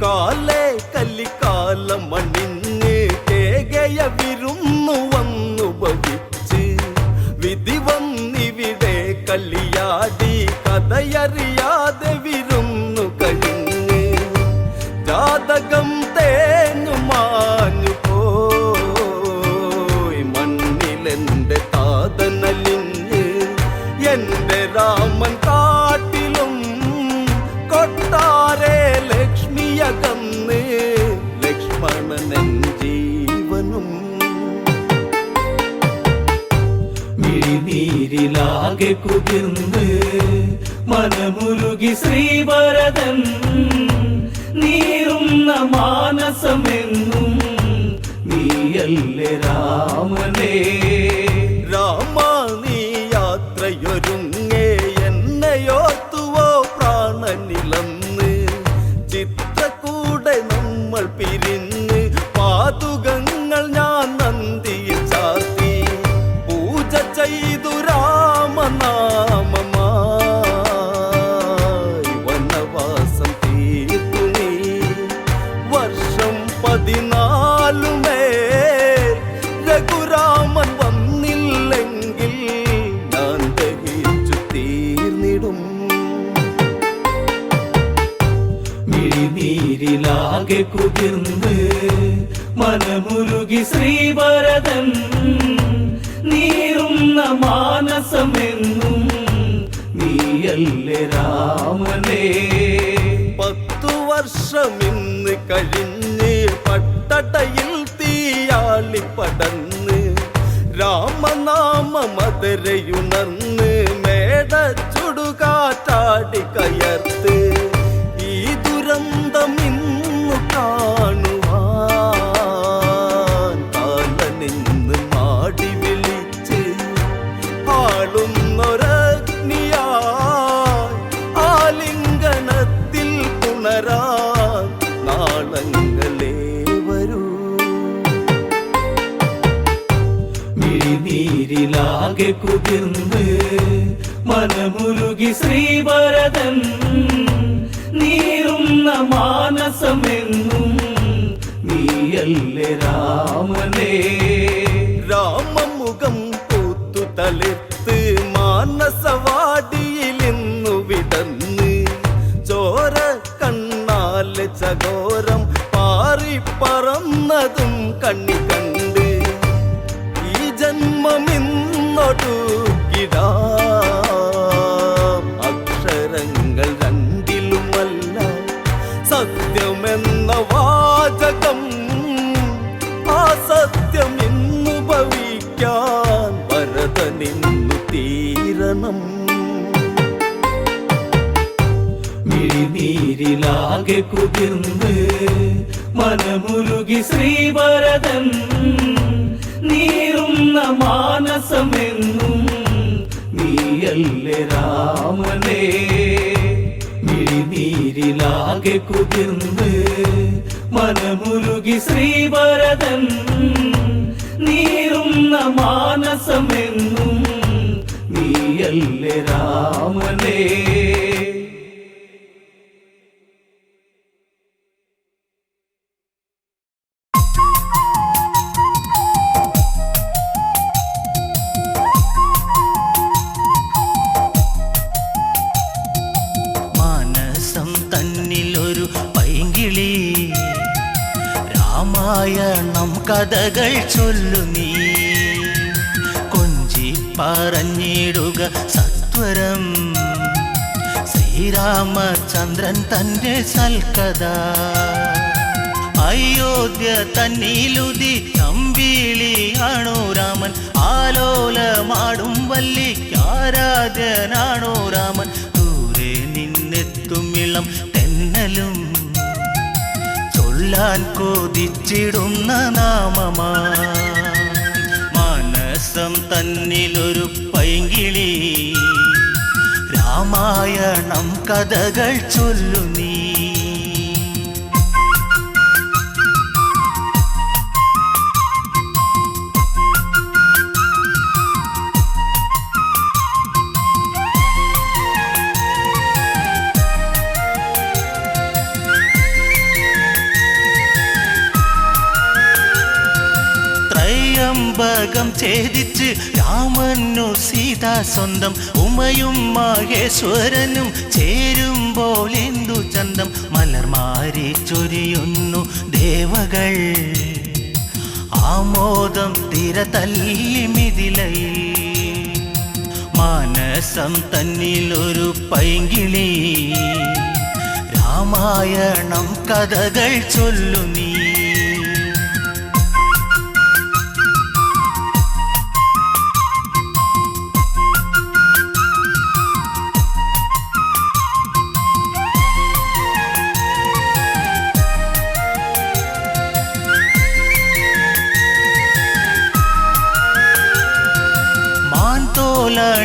കാലേ കല്ലിക്കാലം മണിഞ്ഞ് കേകയ വിരുന്നു വന്നു ഭവിച്ച് വിധി വന്നിവിടെ കളിയാടി കഥയറിയാതെ വിരുന്നു കഴിഞ്ഞ് ജാതകം തേഞ്ഞു മാഞ്ഞു പോയി മണ്ണിലെന്റെ താതനലിഞ്ഞ് എന്റെ രാമൻ കാട്ടിലും കൊട്ടാരേ ലക്ഷ്മിയകന്ന് ലക്ഷ്മണനൻ ജീവനും മിഴിനീരിലാകെ കുതിർന്ന് മനമുരുകി ശ്രീഭരതൻ നീറുന്ന മാനസമെന്നും നീയല്ലേ രാമനേ രാമ നീ യാത്രയൊരുങ്ങേ എന്നെയോർത്തുവോ പ്രാണനിലന്ന് ചിത്രകൂടെ നമ്മൾ പിരിഞ്ഞ് പാതുകങ്ങൾ ഞാൻ നന്ദിയിൽ ചാർത്തി പൂജ ചെയ്തു രാമനാമമായി വനവാസം തീർത്തു നീ വർഷം 14 രഘുരാമൻ വന്നില്ലെങ്കിൽ ഞാൻ ദഹിച്ചു തീർന്നിടും മിഴിനീരിലാകെ കുതിർന്ന് മനമുരുകി ശ്രീഭരതൻ നീറുന്ന മാനസമെന്നും നീയല്ലേ രാമനേ 10 വർഷം ഇന്ന് കഴിഞ്ഞ് പട്ടടയിൽ തീയാളി പടന്ന് രാമനാമ മധുരയുണർന്ന് മേട ചുടുകാറ്റാടി കയർത്ത് ഈ ദുരന്തം ഇന്നു കാണുവാൻ കാലനിന്ന് മാടി വിളിച്ച് ആളുന്നൊരഗ്നിയായി ആലിംഗനത്തിൽ പുണരാൻ നാളങ്ങളേ വരൂ മിഴിനീരിലാകെ കുതിർന്ന് മനമുരുകി ശ്രീഭരതൻ നീറുന്ന മാനസമെന്നും നീയല്ലേ രാമനേ രാമമുഖം പൂത്തു തളിർത്ത് മാനസവാടിയിലിന്നു വിടന്ന് ചോര കണ്ണാല് ചകോരം പാറിപ്പറന്നതും കണ്ണി കണ്ട് ഈ ജന്മമിന്നൊടുക്കിടാം അക്ഷരങ്ങൾ രണ്ടിലുമല്ല സത്യമെന്ന വാചകം ആ സത്യം ഇന്നു ഭവിക്കാൻ ഭരതനിന്നു തീരണം മിഴിനീരിലാകെ കുതിർന്ന് മനമുരുകി ശ്രീഭരതൻ നീറുന്ന മാനസമെന്നും നീയല്ലേ രാമനേ മിഴിനീരിലാകെ കുതിർന്ന് മനമുരുകി ശ്രീഭരതൻ നീറുന്ന മാനസമെന്നും നീയല്ലേ രാമനേ രാമായണം കഥകൾ ചൊല്ലു നീ കൊഞ്ചി പറഞ്ഞിടുക സത്വരം ശ്രീരാമചന്ദ്രൻ തന്റെ സൽക്കഥ. അയോധ്യയിലെങ്ങും അയോധ്യ തന്നിലുതി അമ്പിളിയാണോ രാമൻ ആലോലമാടും വല്ലിക്കാരാധ്യനാണോ രാമൻ ദൂരെ നിന്നെത്തും ഇളം തെന്നലും ചൊല്ലാൻ കൊതിച്ചിടുന്ന നാമമാ മനസ്സം തന്നിലൊരു പൈങ്കിളി രാമായണം കഥകൾ ചൊല്ലു നീ ത്രയംബകം ഛേദിച്ച് രാമനു സീത സ്വന്തം ഉമയും മഹേശ്വരനും ചേരുമ്പോൾ എന്തു ചന്തം മലർമാരി ചൊരിയുന്നു ദേവകൾ ആമോദം തിര തല്ലി മിഥിലയിൽ മാനസം തന്നിലൊരു പൈങ്കിളി രാമായണം കഥകൾ ചൊല്ലു നീ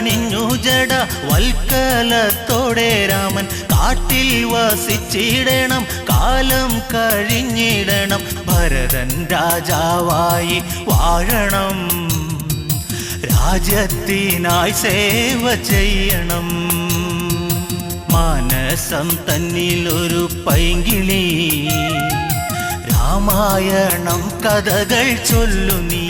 ണിഞ്ഞു ജട വൽക്കലത്തോടെ രാമൻ കാട്ടിൽ വസിച്ചിടണം കാലം കഴിഞ്ഞിടണം ഭരതൻ രാജാവായി വാഴണം രാജ്യത്തിനായി സേവ ചെയ്യണം മാനസം തന്നിലൊരു പൈങ്കിളി രാമായണം കഥകൾ ചൊല്ലു നീ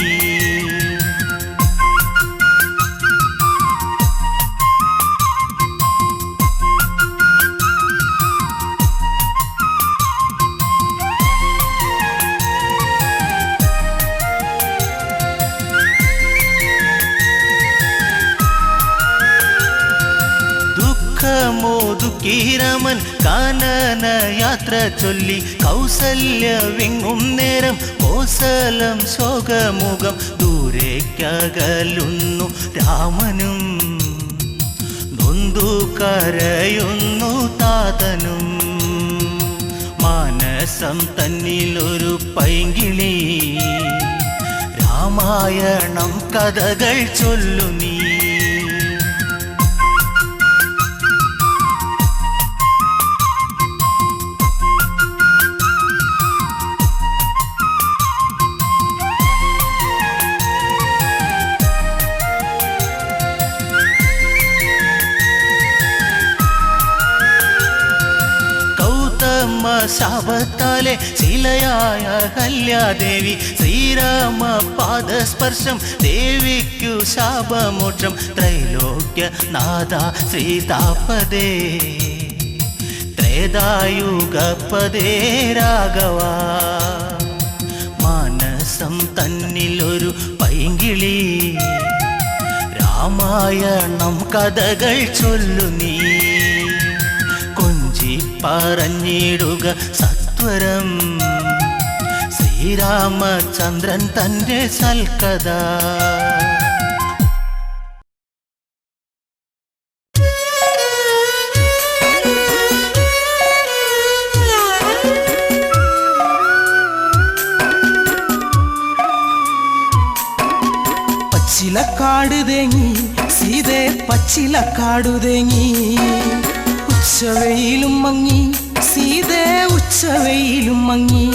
മോദുക്കീരമൻ കാനന യാത്ര ചൊല്ലി കൗസല്യ വിങ്ങും നേരം കോസലം ശോകമുഖം ദൂരേക്കകലുന്നു രാമനും നൊന്തു കരയുന്നു താതനും മാനസം തന്നിലൊരു പൈങ്കിളി രാമായണം കഥകൾ ചൊല്ലു നീ ശാപത്താലെ ശിലയായ കല്യാദേവി ശ്രീരാമ പാദസ്പർശം ദേവിക്കു ശാപമോക്ഷം ത്രൈലോക്യ നാഥ ശ്രീതാപദേ ത്രേതായുഗപദേ രാഘവ മാനസം തന്നിലൊരു പൈങ്കിളി രാമായണം കഥകൾ ചൊല്ലു നീ പറഞ്ഞിടുക സത്വരം ശ്രീരാമചന്ദ്രൻ തന്റെ സൽക്കഥ പച്ചിലക്കാട് തേങ്ങി സീതേ പച്ചിലക്കാടു തേങ്ങി ഉച്ചവെയിലും മങ്ങി സീതേ ഉച്ചവെയിലും മങ്ങി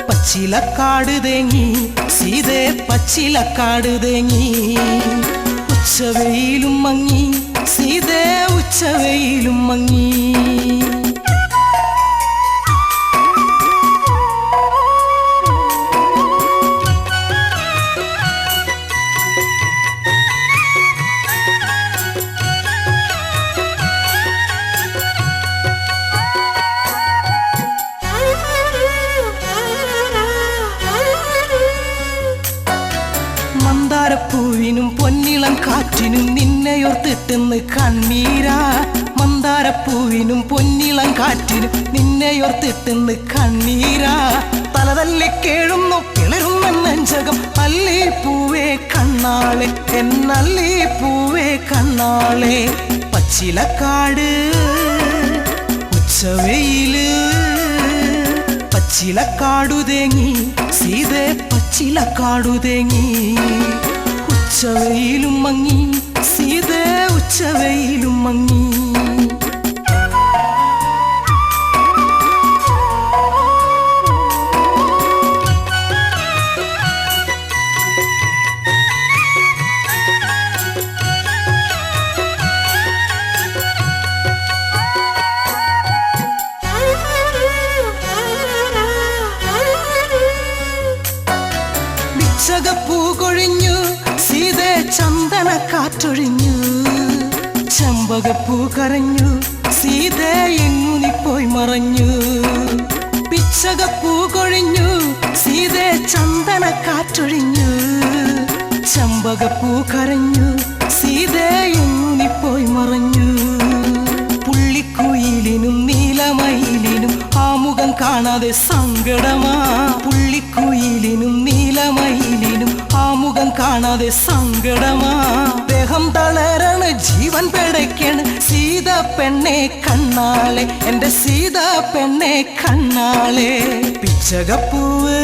പച്ചിലക്കാട് തേങ്ങി സീതേ പച്ചിലക്കാട് തേങ്ങി ഉച്ചവെയിലും മങ്ങി സീതേ ഉച്ചവെയിലും മങ്ങി മന്ദാരപ്പൂവിനും പൊന്നിളം കാറ്റിനും നിന്നെയോർത്തിട്ടെന്ന് കണ്ണീരാ മന്ദാരപ്പൂവിനും പൊന്നിളം കാറ്റിനും നിന്നെയോർത്തിട്ടെന്ന് കണ്ണീരാ തലതല്ലി കേഴുന്നു കിളരുന്ന നെഞ്ചകം അല്ലി പൂവേ കണ്ണാളെ എന്നല്ലി പൂവേ കണ്ണാളെ പച്ചിലക്കാട് ഉച്ചവെയില് പച്ചിലക്കാടു തേങ്ങി സീതേ പച്ചിലക്കാടു തേങ്ങി ഉച്ചവെയിലും മങ്ങി സീതേ ഉച്ചവെയിലും മങ്ങി ചകപ്പൂ കൊഴിഞ്ഞു സീതേ ചന്ദന കാറ്റൊഴിഞ്ഞു ചെമ്പകപ്പൂ കരഞ്ഞു സീതേ എങ്ങുനി പോയി മറഞ്ഞു പിച്ചകപ്പൂ കൊഴിഞ്ഞു സീതേ ചന്ദന കാറ്റൊഴിഞ്ഞു ചെമ്പകപ്പൂ കരഞ്ഞു സീതേ എങ്ങുനി പോയി മറഞ്ഞു പുള്ളിക്കുയിലിനും നീലമയിലിനും ആമുഖം കാണാതെ സങ്കടമാ പുള്ളിക്കുയിലിനും നീലമയിലിനും ആമുഖം കാണാതെ സങ്കടമാ ദേഹം തളരണ ജീവൻ പിടയ്ക്കണ് സീത പെണ്ണെ കണ്ണാളെ എന്റെ സീത പെണ്ണെ കണ്ണാളെ പിച്ചകപ്പൂവ്